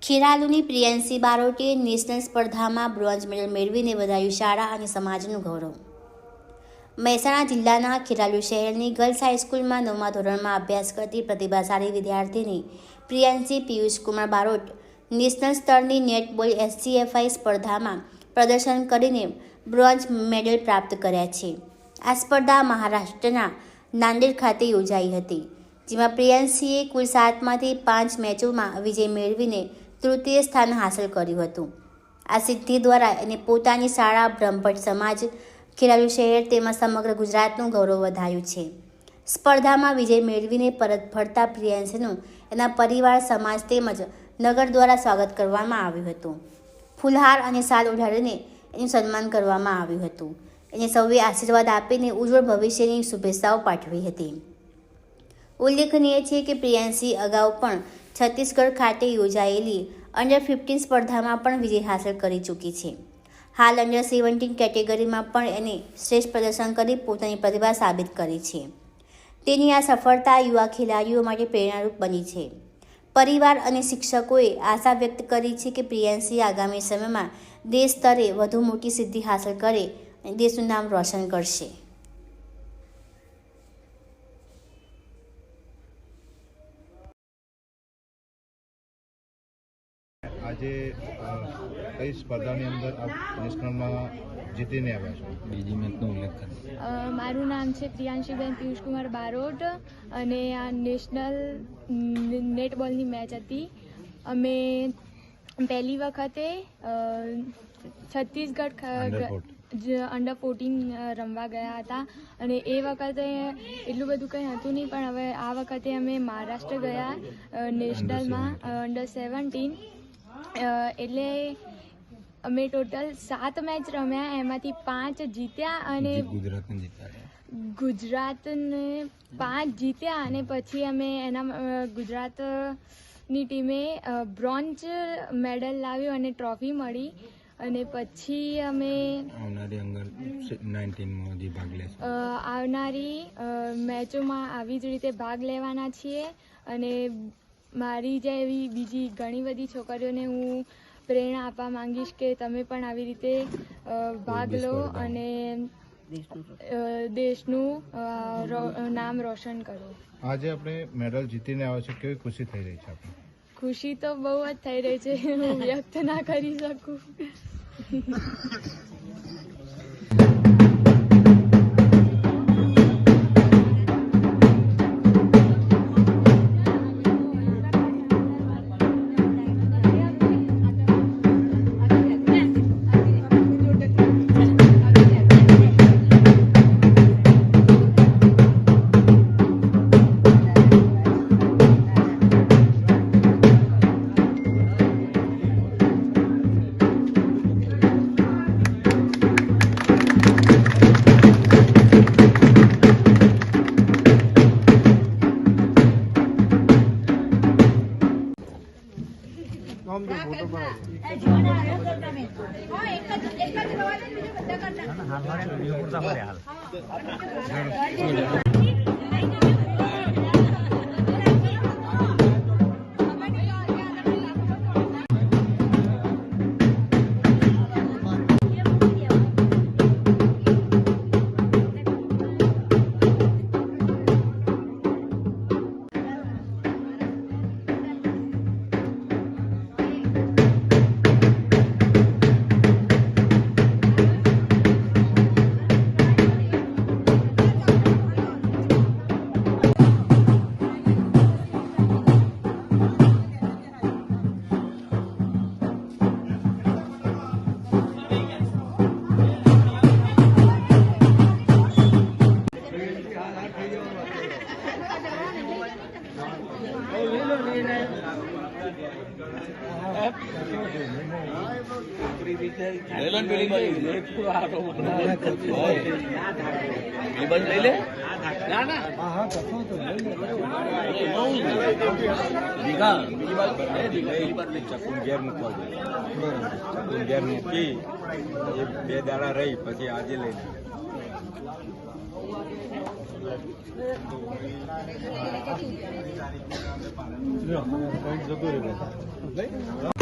ખેરાલુની પ્રિયંશી બારોટે national સ્પર્ધામાં bronze medal મેળવીને વધાર્યું શાળા અને સમાજનું ગૌરવ। મહેસાણા જિલ્લાના ખેરાલુ શહેરની ગર્લ્સ હાઈસ્કૂલમાં 9મા ધોરણમાં અભ્યાસ કરતી પ્રતિભાશાળી વિદ્યાર્થીની પ્રિયંશી પિયુષકુમાર બારોટ નેશનલ સ્તરની નેટબોલ SCFI સ્પર્ધામાં પ્રદર્શન કરીને બ્રોન્ઝ મેડલ પ્રાપ્ત કર્યા છે। આ સ્પર્ધા મહારાષ્ટ્રના નાંદેડ ખાતે યોજાઈ હતી, જેમાં પ્રિયંશીએ કુલ 7માંથી 5 મેચોમાં વિજય મેળવીને તૃતીય સ્થાન હાંસલ કર્યું હતું। આ સિદ્ધિ દ્વારા એને પોતાની શાળા, બ્રહ્મભટ્ટ સમાજ, ખેરાલુ શહેર તેમજ સમગ્ર ગુજરાતનું ગૌરવ વધાર્યું છે। સ્પર્ધામાં વિજય મેળવીને પરત ફરતા પ્રિયંશીનું એના પરિવાર, સમાજ તેમજ નગર દ્વારા સ્વાગત કરવામાં આવ્યું હતું। ફૂલહાર અને શાલ ઉડાડીને એનું સન્માન કરવામાં આવ્યું હતું। એને સૌએ આશીર્વાદ આપીને ઉજ્જવળ ભવિષ્યની શુભેચ્છાઓ પાઠવી હતી। ઉલ્લેખનીય છે કે પ્રિયંશી અગાઉ પણ છત્તીસગઢ ખાતે યોજાયેલી અંડર 15 સ્પર્ધામાં પણ વિજય હાંસલ કરી ચૂકી છે। હાલ અંડર 17 કેટેગરીમાં પણ એને શ્રેષ્ઠ પ્રદર્શન કરી પોતાની પ્રતિભા સાબિત કરી છે। તેની આ સફળતા યુવા ખેલાડીઓ માટે પ્રેરણારૂપ બની છે। પરિવાર અને શિક્ષકોએ આશા વ્યક્ત કરી છે કે પ્રિયંશી આગામી સમયમાં દેશ સ્તરે વધુ મોટી સિદ્ધિ હાંસલ કરે અને દેશનું નામ રોશન કરશે। આજે કઈ સ્પર્ધાની અંદર આપ નેશનલમાં જીતીને આવ્યા છો? બીજી મેચનો ઉલ્લેખ કરો। મારું નામ છે પ્રિયાંશીબેન પિયુષકુમાર બારોટ અને આ નેશનલ નેટબોલની મેચ હતી। અમે પહેલી વખતે છત્તીસગઢ અંડર 14 રમવા ગયા હતા અને એ વખતે એટલું બધું કંઈ હતું નહીં, પણ હવે આ વખતે અમે મહારાષ્ટ્ર ગયા નેશનલમાં અંડર 17। એટલે અમે ટોટલ 7 મેચ રમ્યા, એમાંથી 5 જીત્યા અને ગુજરાતને 5 જીત્યા અને પછી અમે એના ગુજરાતની ટીમે બ્રોન્ઝ મેડલ લાવ્યો અને ટ્રોફી મળી। અને પછી અમે આવનારી મેચોમાં આવી જ રીતે ભાગ લેવાના છીએ અને મારી જેવી બીજી ઘણી બધી છોકરીઓને હું પ્રેરણા આપવા માંગીશ કે તમે પણ આવી રીતે ભાગ લો અને દેશનું નામ રોશન કરો। આજે આપણે મેડલ જીતીને આવ્યા છે, કેવી ખુશી થઈ રહી છે આપણે? ખુશી તો બહુ જ થઈ રહી છે, હું વ્યક્ત ના કરી શકું। ઘેર મૂકી 2 દાડા રહી પછી આજે લઈ જતો રહ્યો